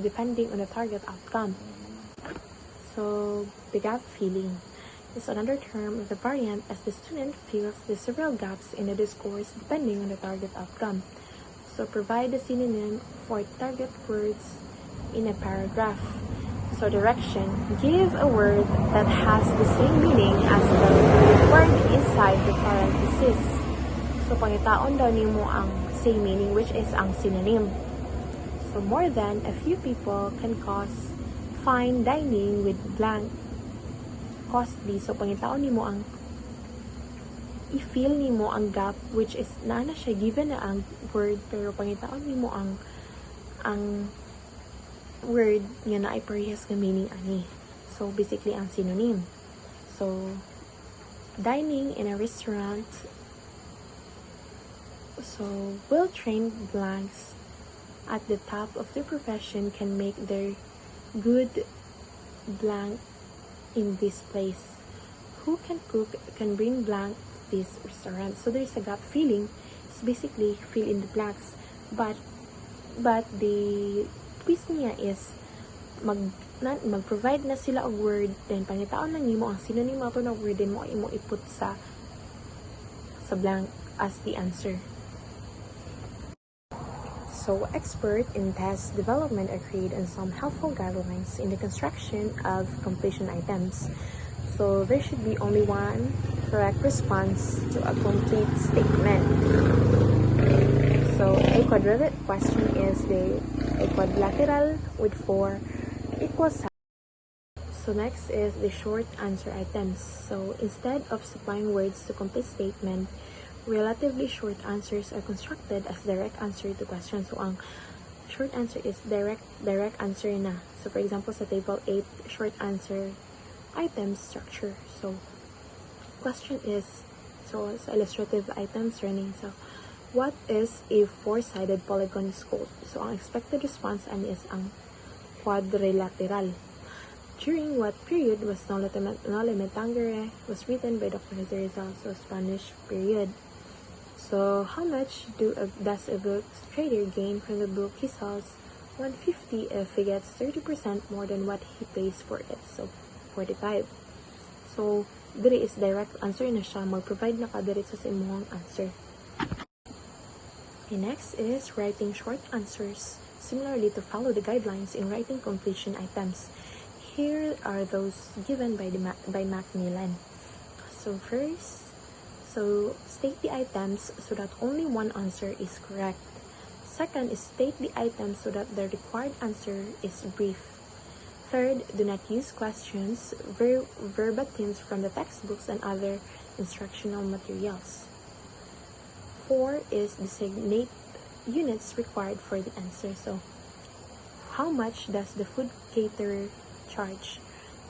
depending on the target outcome. So the gap filling is another term of the variant as the student fills the several gaps in the discourse depending on the target outcome. So provide the synonym for target words in a paragraph. So direction, give a word that has the same meaning as the word inside the parenthesis. So pangitaon daw nimo ang same meaning, which is ang synonym. So more than a few people can cause fine dining with blank costly. So pangitaon nimo ang i-fill nimo ang gap, which is na siya given na ang word, pero pangitaon nimo ang word nga na ay parehas nga meaning ani. So basically ang synonym. So dining in a restaurant. So well-trained blanks at the top of their profession can make their good blank in this place. Who can cook can bring blank to this restaurant. So there's a gap filling. It's basically fill in the blanks. But the twist niya is mag-provide na sila og word, then pangitaon lang nimo ang synonym ato na word, then mo iput sa blank as the answer. So expert in test development agreed on some helpful guidelines in the construction of completion items. So there should be only one correct response to a complete statement. So a quadratic question is a quadrilateral with 4 equal sides. So next is the short answer items. So instead of supplying words to complete statement, relatively short answers are constructed as direct answer to questions. So ang short answer is direct answer na. So for example, sa table 8, short answer items structure. So question is, so sa illustrative items running. So what is a four-sided polygon is called? So ang expected response ani is ang quadrilateral. During what period was Noli Me Tangere was written by Dr. Jose Rizal? So Spanish period. So how much does a book trader gain from the book he sells? 150 if he gets 30% more than what he pays for it. So 45. So diri is direct answer na siya. Mag-provide na ka diri sa imong answer. Okay, next is writing short answers. Similarly to follow the guidelines in writing completion items. Here are those given by Macmillan. So first, state the items so that only one answer is correct. Second is state the items so that the required answer is brief. Third, do not use questions, verbatims from the textbooks and other instructional materials. 4 is designate units required for the answer. So how much does the food caterer charge?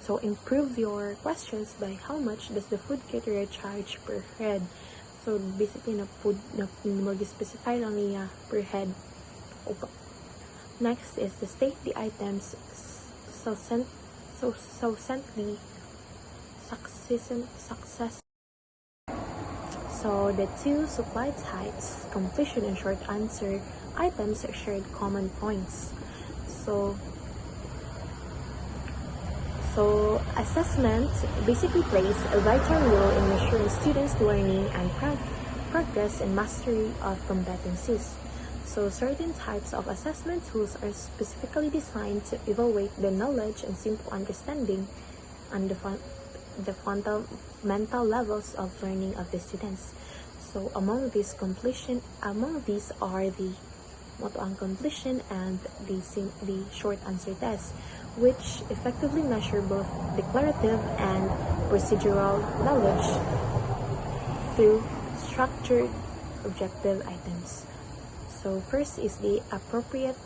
So improve your questions by how much does the food caterer charge per head. So basically mag-specify lang niya per head. Okay. Next is to state the items succinctly. So the two supply types, completion and short answer items, shared common points. So assessment basically plays a vital role in measuring students' learning and progress and mastery of competencies. So certain types of assessment tools are specifically designed to evaluate the knowledge and simple understanding and the fundamental levels of learning of the students. So among these are the completion and the short answer test, which effectively measure both declarative and procedural knowledge through structured objective items. So first is the appropriate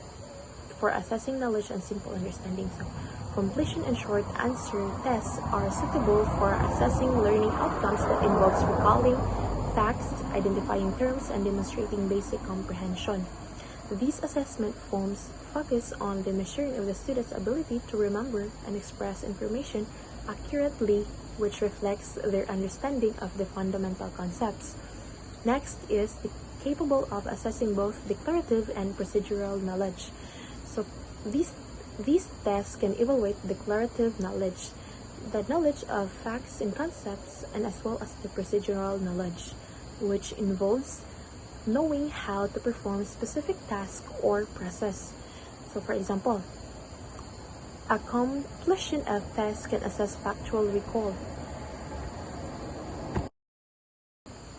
for assessing knowledge and simple understanding. So completion and short answer tests are suitable for assessing learning outcomes that involves recalling facts, identifying terms, and demonstrating basic comprehension. These assessment forms focus on the measuring of the student's ability to remember and express information accurately, which reflects their understanding of the fundamental concepts. Next is capable of assessing both declarative and procedural knowledge. So these These tests can evaluate declarative knowledge, the knowledge of facts and concepts, and as well as the procedural knowledge, which involves knowing how to perform specific task or process. So for example, a completion of tests can assess factual recall.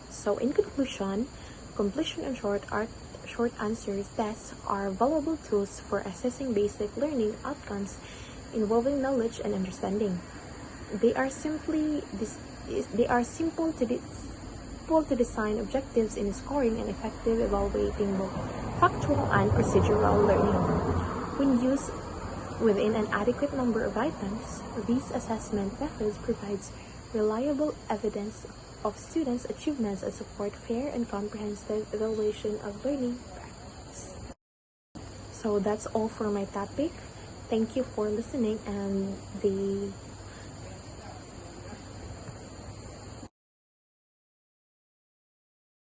So in conclusion, completion and short answers tests are valuable tools for assessing basic learning outcomes involving knowledge and understanding. They are simple to design objectives in scoring and effective evaluating both factual and procedural learning. When used within an adequate number of items, these assessment methods provides reliable evidence of students' achievements and support fair and comprehensive evaluation of learning practice. So that's all for my topic. Thank you for listening, and the